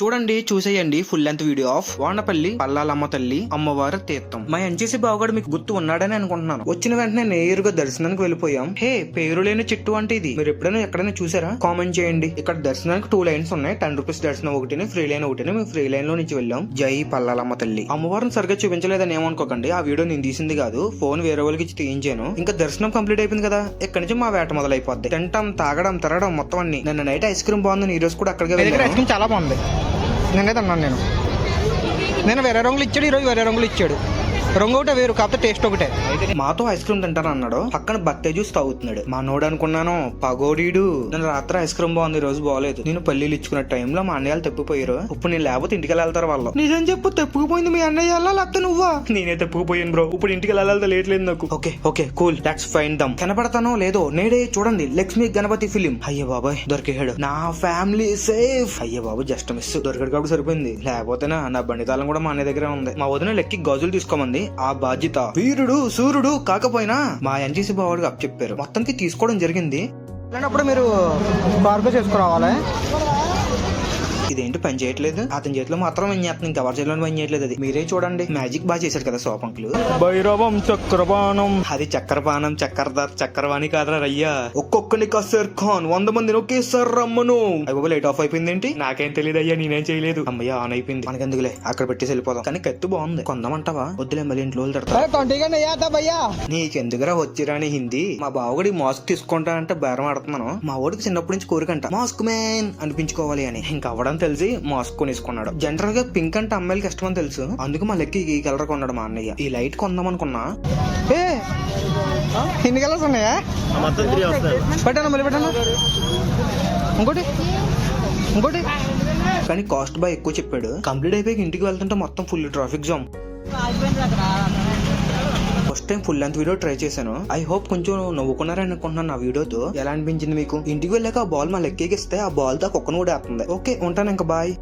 చూడండి, చూసేయండి full length video of Vanapalli Pallalamma తల్లి అమ్మవారి తీర్థం. మా ఎన్సీసీ బావగాడు మీకు గుర్తు ఉన్నాడని అనుకుంటున్నాను. వచ్చిన వెంటనే నేరుగా దర్శనానికి వెళ్ళిపోయాం. హే, పేరు లేని చెట్టు అంటే ఇది. మీరు ఎప్పుడైనా ఎక్కడైనా చూసారా? కామెంట్ చేయండి. ఇక్కడ దర్శనానికి 2 లైన్స్ ఉన్నాయి. 10 రూపీస్ దర్శనం ఒకటి, ఫ్రీ లైన్ ఒకటి. మేము ఫ్రీ లైన్ లో నుంచి వెళ్ళాం. జై పల్లాలమ్మ తల్లి. అమ్మవారిని సరిగ్గా చూపించలేదని ఏమనుకోకండి. ఆ వీడియో నేను తీసింది కాదు, ఫోన్ వేరే వాళ్ళకి ఇచ్చి తీయించాను. ఇంకా దర్శనం కంప్లీట్ అయిపోయింది కదా, ఇక్కడ నుంచి మా వేట మొదలైపోద్ది. తింటాం, తాగడం, తిరగడం మొత్తం అన్ని. నిన్న నైట్ ఐస్ క్రీమ్ బాగుంది. ఈ రోజు కూడా అక్కడికి ఐస్ క్రీమ్ చాలా బాగుంది. నేనైతే అన్నాను, నేను వేరే రంగులు ఇచ్చాడు, ఈరోజు వేరే రంగులు ఇచ్చాడు. రంగు ఒకటే వేరు, కాకపోతే టేస్ట్ ఒకటే. మాతో ఐస్ క్రీమ్ తింటాను అన్నాడు. పక్కన బత్తాయి జ్యూస్ తాగుతున్నాడు. మా నోడు అనుకున్నాను, పగోడీడు. నేను రాత్రి ఐస్ క్రీమ్ బాగుంది, ఈ రోజు బాగోలేదు. నేను పల్లీలు ఇచ్చుకున్న టైంలో మా అన్నయ్యలు తప్పిపోయారు. ఇప్పుడు నేను లేకపోతే ఇంటికి వెళ్తారు వాళ్ళు. నిజం చెప్పు, తప్పిపోయింది మీ అన్నయ్య లేకపోతే నువ్వా? నేనే తప్పిపోయాను బ్రో. ఇప్పుడు ఇంటికి వెళ్ళాలి, లేట్లేదు నాకు. Okay okay cool, that's fine దమ్. కనపడతానో లేదో నేడే చూడండి, లక్ష్మీ గణపతి ఫిలిం. అయ్యో బాబాయ్, దొరికాడు. నా ఫ్యామిలీ సేఫ్. అయ్యో బాబు, జస్ట్ మిస్. దొరికాడు కాబట్టి సరిపోయింది, లేకపోతే నా బండి తాళం కూడా మా అన్నయ్య దగ్గరే ఉంది. మా వదిన లెక్కి గాజులు తీసుకోమంది. ఆ బాధ్యత వీరుడు సూర్యుడు కాకపోయినా మా ఎన్సీసీ బావాడికి అప్ చెప్పారు. మొత్తానికి తీసుకోవడం జరిగింది. అప్పుడు మీరు కార్గో చేసుకురావాలి. ఇదేంటి పని చేయట్లేదు? అతని చేతిలో మాత్రం పని చేస్తుంది, ఇంకెవరి చేతిలో పని చేయట్లేదు. అది మీరే చూడండి. మ్యాజిక్ బాగా చేశారు కదా సోపంకులు. భైరవం చక్రపాణం. అది చక్రపానం, చక్రధర్, చక్రవాణి కాదరా రయ్యా. ఒక్కొక్కని కసర్ ఖాన్ 100 మందిని ఒకేసారి రమ్మను. అయ్యో లైట్ ఆఫ్ అయిపోయింది ఏంటి? నాకేం తెలియదు అయ్యా, నేనేం చేయలేదు. అమ్మయ్య, ఆన్ అయిపోయింది. మనకెందుకులే, అక్కడ పెట్టి వెళ్ళిపోదాం. కానీ కత్తి బాగుంది, కొందామంటావా? వద్దులే, మళ్ళీ ఇంట్లో తిడతా. నీకెందుకురా వచ్చిరాని హిందీ. మా బావగడి మాస్క్ తీసుకుంటా అంటే బేరం ఆడుతున్నాను. మా వాడికి చిన్నప్పటి నుంచి కోరికంట మాస్క్ మ్యాన్ అనిపించుకోవాలి అని. ఇంకా అవడం తెలిసి మాస్క్ కొనేసుకున్నాడు. జనరల్ గా పింక్ అంటే అమ్మాయిలకి ఇష్టం అని తెలుసు, అందుకు మా లెక్కి ఈ కలర్ కొన్నాడు మా అన్నయ్య. ఈ లైట్ కొందాం అనుకున్నా. ఎన్ని కలర్స్ ఉన్నాయా? పెట్టాను, మళ్ళీ పెట్టాను. ఇంకోటి ఇంకోటి. కానీ కాస్ట్ బాగా ఎక్కువ చెప్పాడు. కంప్లీట్ అయిపోయి ఇంటికి వెళ్తుంటే మొత్తం full traffic jam. First time full length video try చేశాను. ఐ హోప్ కొంచెం నవ్వుకున్నారని అనుకుంటున్నాను నా వీడియోతో. ఎలా అనిపించింది మీకు? ఇంటికి వెళ్ళాక ఆ బాల్ మా లెక్కేగిస్తే ఆ బాల్ తో కుక్కను కూడా వేస్తుంది. ఓకే, ఉంటాను ఇంకా, బాయ్.